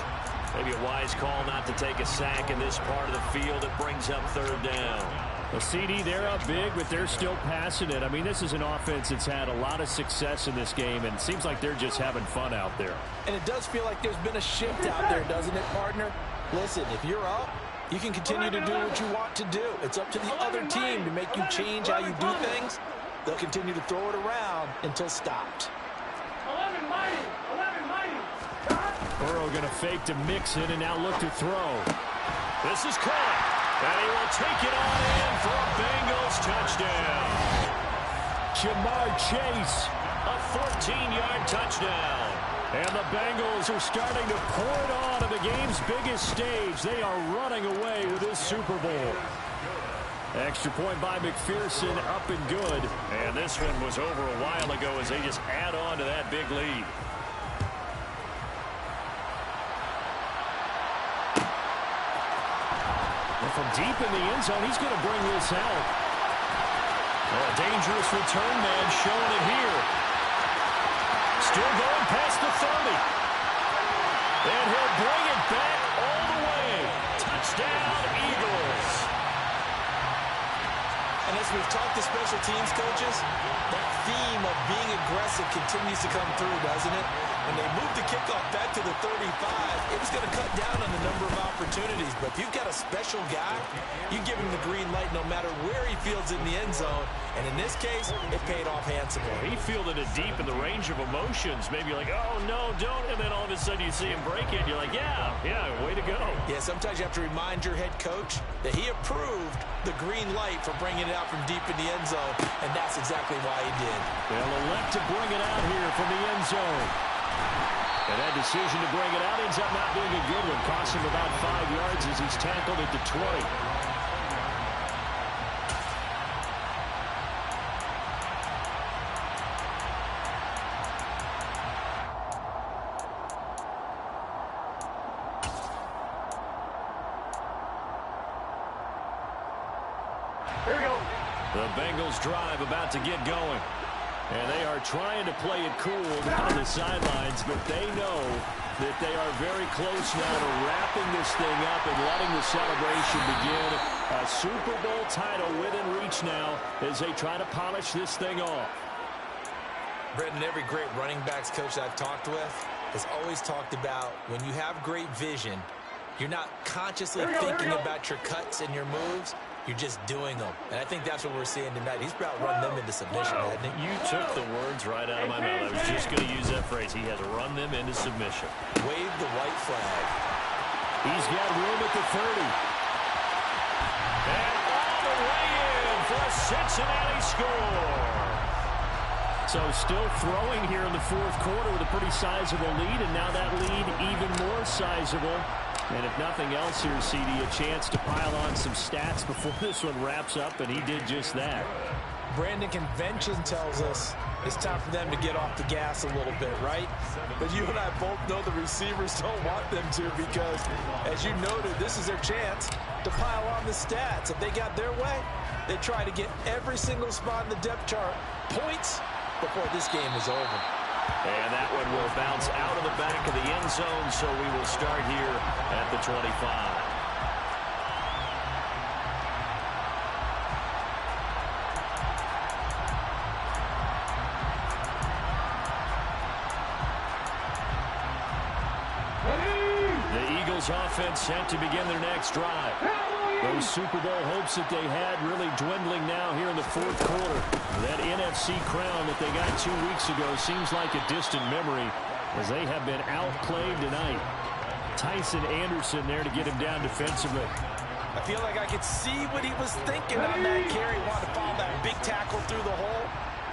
Maybe a wise call not to take a sack in this part of the field. It brings up third down. Well, CD, they're up big, but they're still passing it. I mean, this is an offense that's had a lot of success in this game, and it seems like they're just having fun out there. And it does feel like there's been a shift out there, doesn't it, partner? Listen, if you're up, you can continue to do what you want to do. It's up to the other team to make you change how you do things. They'll continue to throw it around until stopped. 11 mighty. Burrow going to fake to Mixon and now look to throw. This is caught. And he will take it on in for a Bengals touchdown. Jamar Chase, a 14-yard touchdown. And the Bengals are starting to pour it on to the game's biggest stage. They are running away with this Super Bowl. Extra point by McPherson, up and good. And this one was over a while ago as they just add on to that big lead. And from deep in the end zone, he's going to bring this out. Oh, a dangerous return man showing it here. Still going past the 30. And he'll bring it back all the way. Touchdown, Eagles. And as we've talked to special teams coaches, that theme of being aggressive continues to come through, doesn't it? When they moved the kickoff back to the 35, it was going to cut down on the number of opportunities. But if you've got a special guy, you give him the green light no matter where he fields in the end zone. And in this case, it paid off handsomely. He fielded it deep in the range of emotions. Maybe you're like, oh, no, don't. And then all of a sudden you see him break it. You're like, yeah, way to go. Yeah, sometimes you have to remind your head coach that he approved the green light for bringing it out from deep in the end zone. And that's exactly why he did. They'll elect to bring it out here from the end zone. And that decision to bring it out ends up not being a good one. Costs him about 5 yards as he's tackled at the 20. Here we go. The Bengals drive about to get going. And they are trying to play it cool down on the sidelines, but they know that they are very close now to wrapping this thing up and letting the celebration begin. A Super Bowl title within reach now as they try to polish this thing off. Brendan, every great running backs coach I've talked with has always talked about when you have great vision, you're not consciously thinking about your cuts and your moves. You're just doing them. And I think that's what we're seeing tonight. He's about run them into submission, hasn't he? You took the words right out of my mouth. I was just going to use that phrase. He has run them into submission. Wave the white flag. He's got room at the 30. And all the way in for a Cincinnati score. So still throwing here in the fourth quarter with a pretty sizable lead, and now that lead even more sizable. And if nothing else here, CD, a chance to pile on some stats before this one wraps up, and he did just that. Brandon, convention tells us it's time for them to get off the gas a little bit, right? But you and I both know the receivers don't want them to because, as you noted, this is their chance to pile on the stats. If they got their way, they try to get every single spot in the depth chart points before this game is over. And that one will bounce out of the back of the end zone, so we will start here at the 25. The Eagles offense set to begin their next drive. Those Super Bowl hopes that they had really dwindling now here in the fourth quarter. That NFC crown that they got 2 weeks ago seems like a distant memory as they have been outplayed tonight. Tyson Anderson there to get him down defensively. I feel like I could see what he was thinking on that carry. Wanted to follow that big tackle through the hole.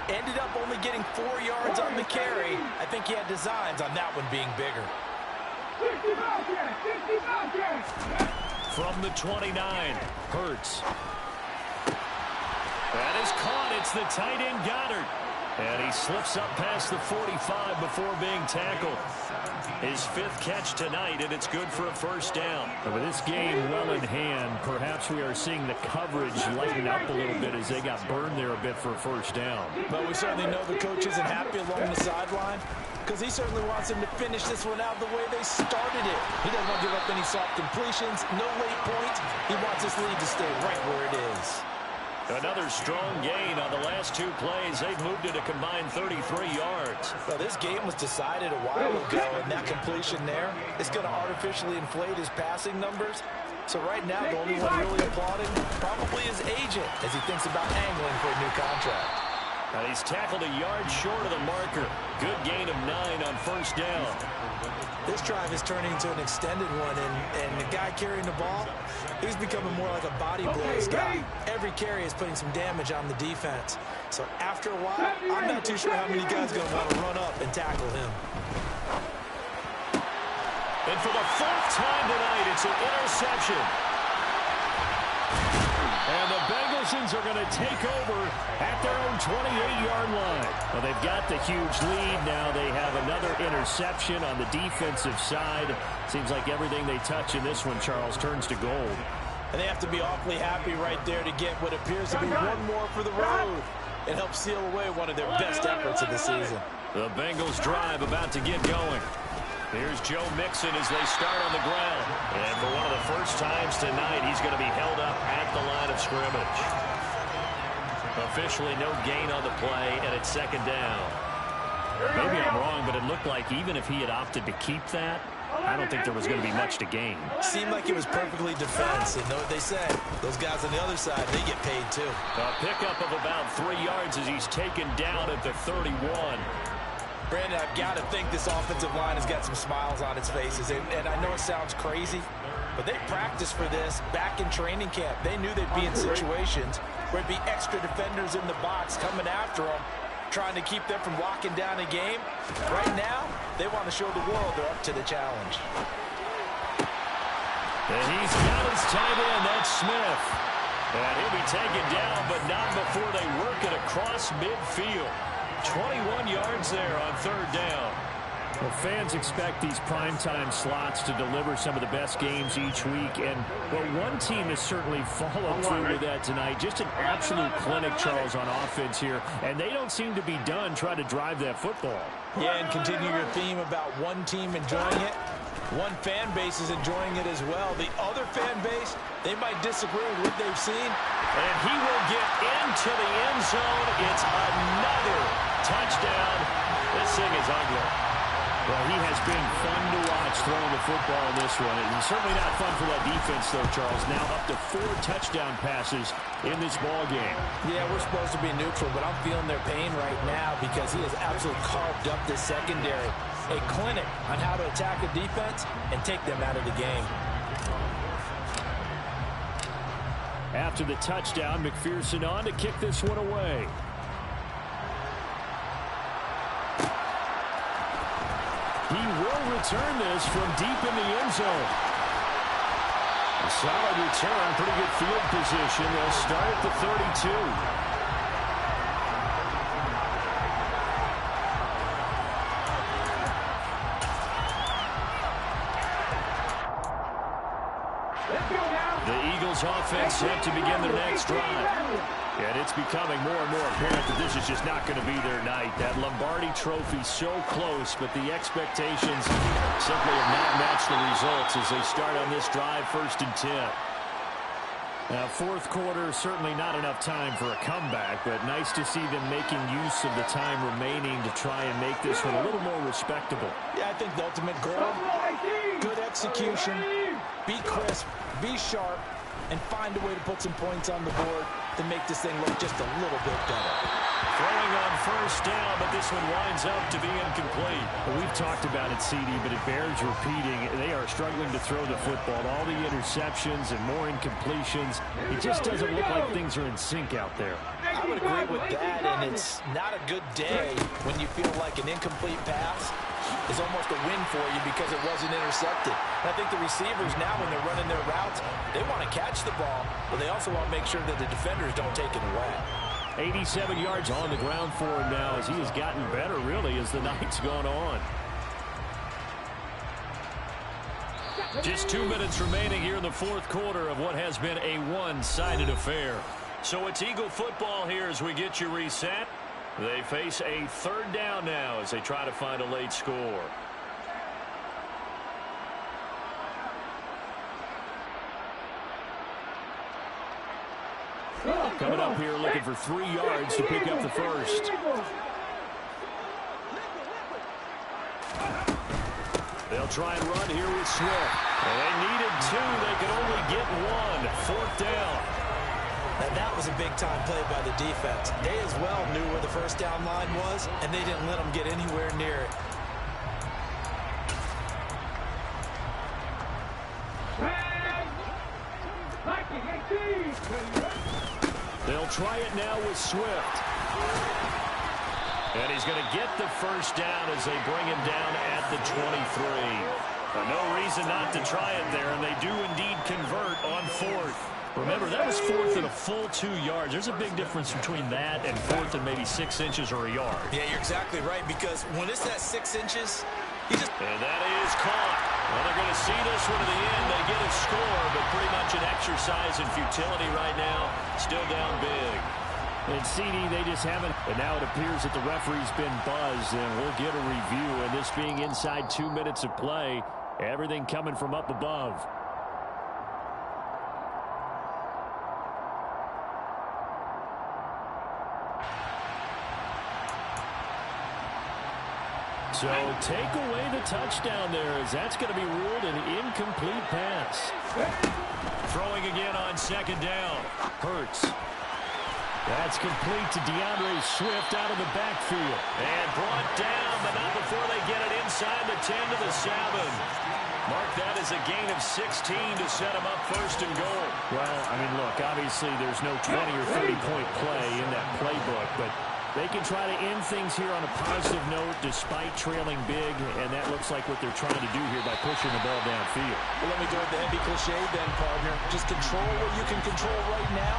Ended up only getting 4 yards on the carry. I think he had designs on that one being bigger. 65 yards. From the 29, Hurts. That is caught. It's the tight end Goddard. And he slips up past the 45 before being tackled. His 5th catch tonight, and it's good for a first down. But with this game well in hand, perhaps we are seeing the coverage lighten up a little bit as they got burned there a bit for a first down. But we certainly know the coach isn't happy along the sideline because he certainly wants them to finish this one out the way they started it. He doesn't want to give up any soft completions, no late points. He wants this lead to stay right where it is. Another strong gain on the last 2 plays. They've moved it a combined 33 yards. Well, this game was decided a while ago, and that completion there is going to artificially inflate his passing numbers. So right now, the only one really applauding probably his agent as he thinks about angling for a new contract. And he's tackled a yard short of the marker. Good gain of 9 on first down. This drive is turning into an extended one, and the guy carrying the ball, he's becoming more like a body blows guy. Every carry is putting some damage on the defense. So after a while, I'm not too sure how many guys are going to want to run up and tackle him. And for the 4th time tonight, it's an interception. And the Bengals are going to take over at their own 28-yard line. Well, they've got the huge lead. Now they have another interception on the defensive side. Seems like everything they touch in this one, Charles, turns to gold. And they have to be awfully happy right there to get what appears to be one more for the road and help seal away one of their best efforts of the season. The Bengals drive about to get going. Here's Joe Mixon as they start on the ground. And for one of the first times tonight, he's going to be held up at the line of scrimmage. Officially no gain on the play, and it's 2nd down. Maybe I'm wrong, but it looked like even if he had opted to keep that, I don't think there was going to be much to gain. Seemed like it was perfectly defense. And know what they said? Those guys on the other side, they get paid too. A pickup of about 3 yards as he's taken down at the 31. Brandon, I've got to think this offensive line has got some smiles on its faces. And I know it sounds crazy, but they practiced for this back in training camp. They knew they'd be in situations where it'd be extra defenders in the box coming after them, trying to keep them from locking down a game. Right now, they want to show the world they're up to the challenge. And he's got his tight end, that's Smith. And he'll be taken down, but not before they work it across midfield. 21 yards there on 3rd down. Well, fans expect these primetime slots to deliver some of the best games each week. And, well, one team has certainly followed through with that tonight. Just an absolute clinic, Charles, on offense here. And they don't seem to be done trying to drive that football. Yeah, and continue your theme about one team enjoying it. One fan base is enjoying it as well. The other fan base, they might disagree with what they've seen. And he will get into the end zone. It's another touchdown. This thing is ugly. Well, he has been fun to watch throwing the football in this one. It's certainly not fun for that defense, though, Charles. Now up to 4 touchdown passes in this ball game. Yeah, we're supposed to be neutral, but I'm feeling their pain right now because he has absolutely carved up this secondary. A clinic on how to attack a defense and take them out of the game. After the touchdown, McPherson on to kick this one away. He will return this from deep in the end zone. A solid return, pretty good field position. They'll start at the 32. The Eagles offense set to begin their next drive. And it's becoming more and more apparent that this is just not going to be their night. That Lombardi trophy so close, but the expectations simply have not matched the results as they start on this drive, 1st and 10. Now, 4th quarter, certainly not enough time for a comeback, but nice to see them making use of the time remaining to try and make this one a little more respectable. Yeah, I think the ultimate goal, good execution, be crisp, be sharp, and find a way to put some points on the board to make this thing look just a little bit better. Throwing on 1st down, but this one winds up to be incomplete. Well, we've talked about it, CD, but it bears repeating. They are struggling to throw the football. All the interceptions and more incompletions. It just doesn't look like things are in sync out there. I would agree with that, and it's not a good day when you feel like an incomplete pass is almost a win for you because it wasn't intercepted. And I think the receivers now, when they're running their routes, they want to catch the ball, but they also want to make sure that the defenders don't take it away. 87 yards on the ground for him now as he has gotten better, really, as the night's gone on. Just 2 minutes remaining here in the 4th quarter of what has been a one-sided affair. So it's Eagle football here as we get you reset. They face a 3rd down now as they try to find a late score. Coming up here looking for 3 yards to pick up the first. They'll try and run here with Swift. And they needed 2. They could only get 1. 4th down. And that was a big-time play by the defense. They as well knew where the 1st down line was, and they didn't let them get anywhere near it. They'll try it now with Swift. And he's going to get the 1st down as they bring him down at the 23. No reason not to try it there, and they do indeed convert on 4th. Remember, that was 4th and a full 2 yards. There's a big difference between that and 4th and maybe 6 inches or a yard. Yeah, you're exactly right, because when it's that 6 inches, he just... And that is caught. Well, they're going to see this one to the end. They get a score, but pretty much an exercise in futility right now. Still down big. And CD, they just haven't. And now it appears that the referee's been buzzed, and we'll get a review. And this being inside 2 minutes of play, everything coming from up above. So take away the touchdown there, as that's going to be ruled an incomplete pass. Throwing again on 2nd down. Hurts. That's complete to DeAndre Swift out of the backfield. And brought down, but not before they get it inside the 10 to the 7. Mark that as a gain of 16 to set him up 1st and goal. Well, I mean, look, obviously there's no 20 or 30-point play in that playbook, but they can try to end things here on a positive note despite trailing big, and that looks like what they're trying to do here by pushing the ball downfield. Well, let me go with the heavy cliche then, partner. Just control what you can control right now,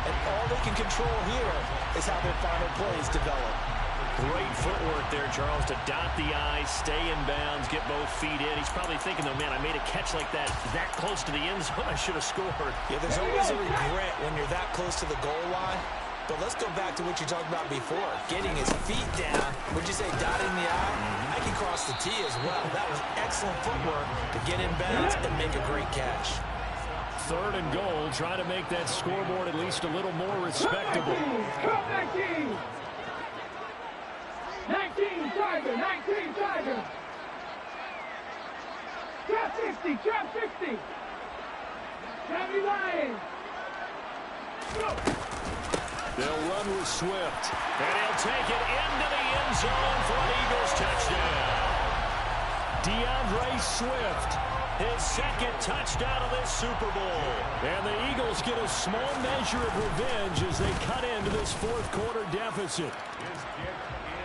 and all they can control here is how their final plays develop. Great footwork there, Charles, to dot the I, stay in bounds, get both feet in. He's probably thinking, though, man, I made a catch like that close to the end zone. I should have scored. Yeah, there's always a regret when you're that close to the goal line. But let's go back to what you talked about before. Getting his feet down. Would you say dotting the I? I can cross the T as well. That was excellent footwork to get in bounds and make a great catch. 3rd and goal, trying to make that scoreboard at least a little more respectable. 19 Tiger. Trap 60. Heavy line. Go. They'll run with Swift, and he'll take it into the end zone for an Eagles touchdown. DeAndre Swift, his 2nd touchdown of this Super Bowl. And the Eagles get a small measure of revenge as they cut into this 4th quarter deficit.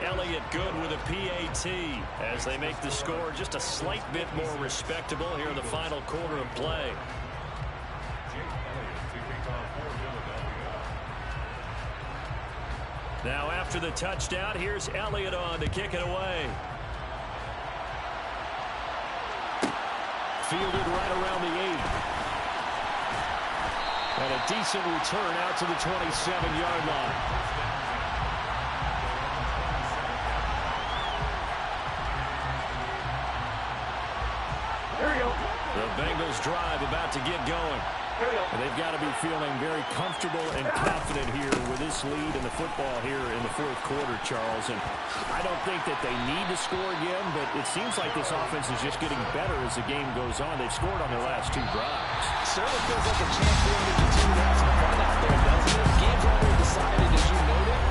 Elliott good with a PAT as they make the score just a slight bit more respectable here in the final quarter of play. Now after the touchdown, here's Elliott on to kick it away. Fielded right around the 8. And a decent return out to the 27-yard line. The Bengals drive about to get going. And they've got to be feeling very comfortable and confident here with this lead in the football here in the 4th quarter, Charles. And I don't think that they need to score again, but it seems like this offense is just getting better as the game goes on. They've scored on their last 2 drives. Certainly feels like a chance for them to continue to have some fun out there, doesn't it? The game's already decided, as you noted,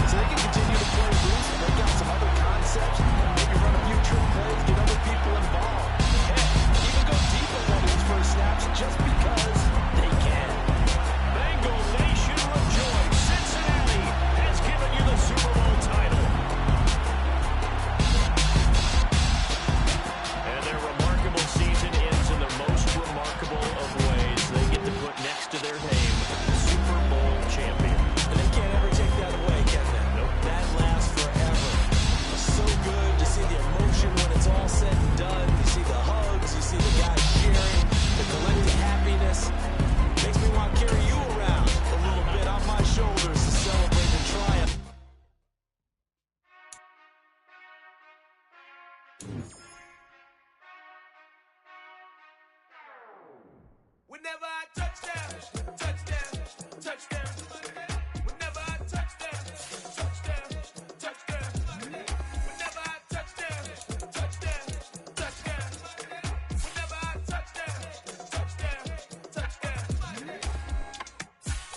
so they can continue to play loose, break out some other concepts, maybe run a few trick plays, get other people involved. Heck, even go deep with one of these first snaps just because they can. Bengal Nation rejoice. Cincinnati has given you the Super Bowl title. And their remarkable season ends in the most remarkable of ways. They get to put next to their name, Super Bowl champion. And they can't ever take that away, can they? Nope. That lasts forever. It's so good to see the emotion when it's all said and done. You see the hugs, you see the guys cheering, the collective happiness. Makes me want to carry you around a little bit on my shoulders to celebrate the triumph. Whenever I touchdown. Whenever I touchdown. Whenever I touchdown. Whenever I touchdown.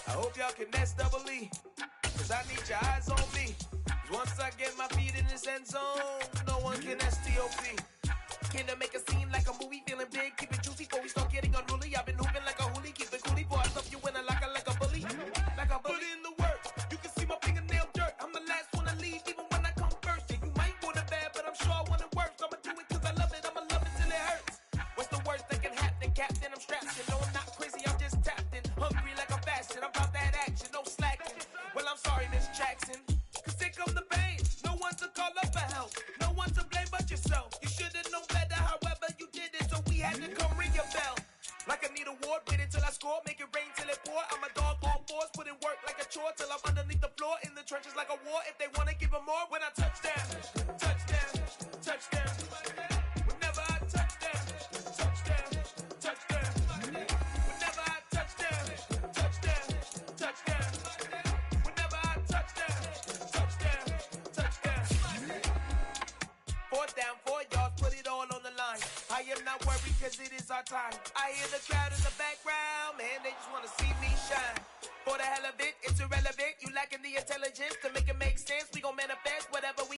I hope y'all can nest double E, cause I need your eyes on me. Cause once I get my feet in this end zone, no one can STOP. Can I make a scene like a movie, feeling big, keep it juicy before we start getting unruly. I've been hooping like a hoolie, keep it coolie, boy, I stuff you in a locker like a bully. Put in the work, you can see my fingernail dirt. I'm the last one to leave, even when I come first. Yeah, you might want it bad, but I'm sure I want it worse. I'ma do it cause I love it, I'ma love it till it hurts. What's the worst that can happen, Captain? I'm strapped in, no I'm not crazy, I'm just tapped in. Hungry like I'm fasting, I'm about that action, no slacking. Well, I'm sorry, Miss Jackson, cause here come the pain. No one to call up for help, no one to blame but yourself. You should've known better, however you did it, so we had to come ring your bell. Like I need a award, wait until I score, make it rain till it pour. I'm a dog on force, put in work like a chore till I'm underneath the floor, in the trenches like a war. If they wanna give them more, when I touchdown. Whenever I touchdown. Whenever I touchdown. Whenever I touchdown. 4th down, 4 yards, put it all on the line. I am not worried cause it is our time. I hear the crowd in the background, man, they just wanna see me shine. For the hell of it, it's irrelevant. You lacking the intelligence to make it make sense. We gon' manifest whatever we